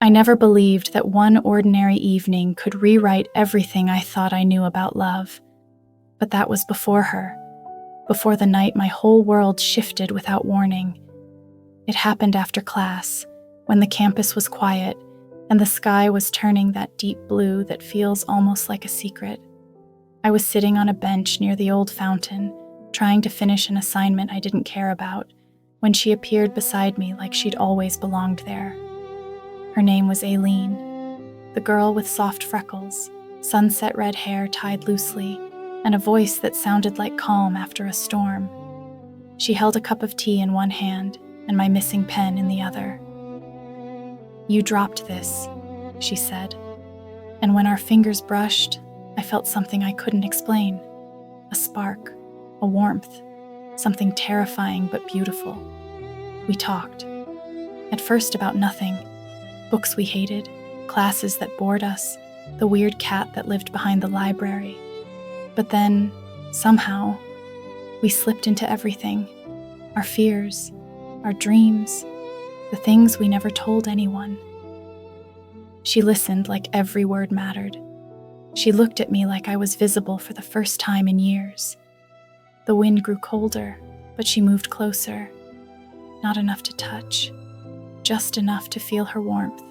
I never believed that one ordinary evening could rewrite everything I thought I knew about love. But that was before her, before the night my whole world shifted without warning. It happened after class, when the campus was quiet and the sky was turning that deep blue that feels almost like a secret. I was sitting on a bench near the old fountain, trying to finish an assignment I didn't care about, when she appeared beside me like she'd always belonged there. Her name was Aileen, the girl with soft freckles, sunset red hair tied loosely, and a voice that sounded like calm after a storm. She held a cup of tea in one hand and my missing pen in the other. "You dropped this," she said, and when our fingers brushed, I felt something I couldn't explain. A spark, a warmth, something terrifying but beautiful. We talked. At first about nothing. Books we hated, classes that bored us, the weird cat that lived behind the library. But then, somehow, we slipped into everything. Our fears, our dreams, the things we never told anyone. She listened like every word mattered. She looked at me like I was visible for the first time in years. The wind grew colder, but she moved closer. Not enough to touch, just enough to feel her warmth.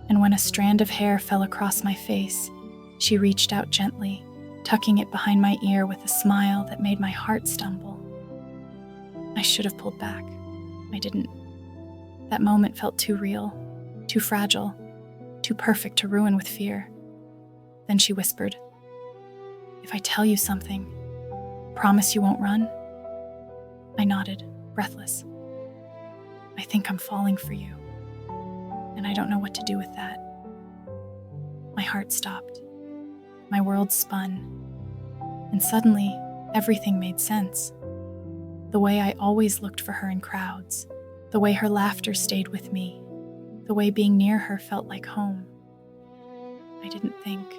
And when a strand of hair fell across my face, she reached out gently, tucking it behind my ear with a smile that made my heart stumble. I should have pulled back. I didn't. That moment felt too real, too fragile, too perfect to ruin with fear. Then she whispered, "If I tell you something, promise you won't run?" I nodded, breathless. "I think I'm falling for you, and I don't know what to do with that." My heart stopped. My world spun. And suddenly, everything made sense. The way I always looked for her in crowds, the way her laughter stayed with me, the way being near her felt like home. I didn't think.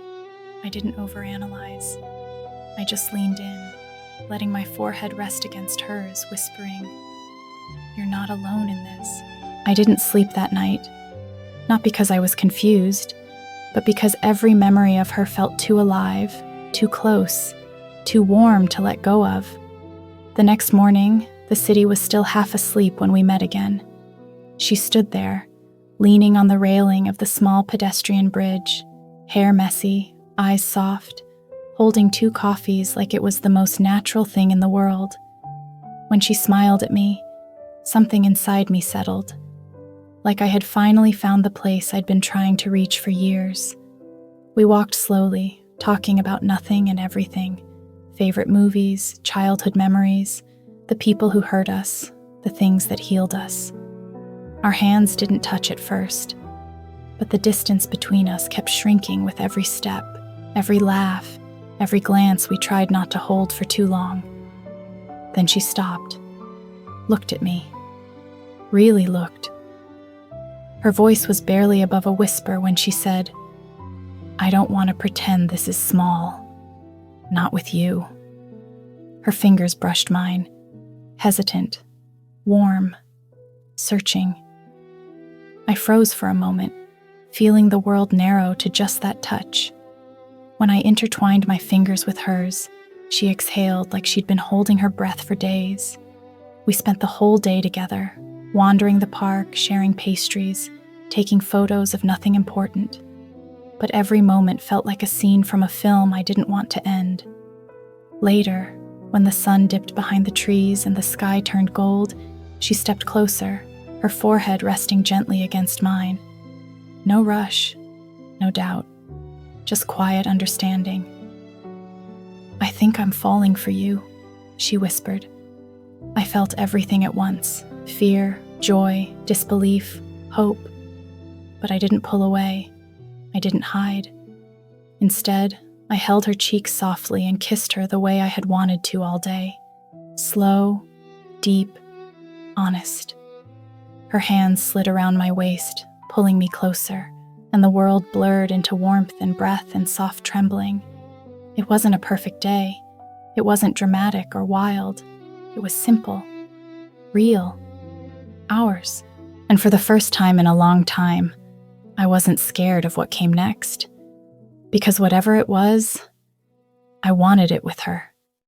I didn't overanalyze. I just leaned in, letting my forehead rest against hers, whispering, "You're not alone in this." I didn't sleep that night, not because I was confused, but because every memory of her felt too alive, too close, too warm to let go of. The next morning, the city was still half asleep when we met again. She stood there, leaning on the railing of the small pedestrian bridge, hair messy, eyes soft, holding 2 coffees like it was the most natural thing in the world. When she smiled at me, something inside me settled, like I had finally found the place I'd been trying to reach for years. We walked slowly, talking about nothing and everything, favorite movies, childhood memories, the people who hurt us, the things that healed us. Our hands didn't touch at first, but the distance between us kept shrinking with every step, every laugh, every glance we tried not to hold for too long. Then she stopped, looked at me, really looked. Her voice was barely above a whisper when she said, "I don't want to pretend this is small. Not with you." Her fingers brushed mine, hesitant, warm, searching. I froze for a moment, feeling the world narrow to just that touch. When I intertwined my fingers with hers, she exhaled like she'd been holding her breath for days. We spent the whole day together, wandering the park, sharing pastries, taking photos of nothing important. But every moment felt like a scene from a film I didn't want to end. Later, when the sun dipped behind the trees and the sky turned gold, she stepped closer, her forehead resting gently against mine. No rush, no doubt, just quiet understanding. "I think I'm falling for you," she whispered. I felt everything at once, fear, joy, disbelief, hope. But I didn't pull away. I didn't hide. Instead, I held her cheek softly and kissed her the way I had wanted to all day. Slow, deep, honest. Her hands slid around my waist, pulling me closer, and the world blurred into warmth and breath and soft trembling. It wasn't a perfect day. It wasn't dramatic or wild. It was simple, real, ours. And for the first time in a long time, I wasn't scared of what came next, because whatever it was, I wanted it with her.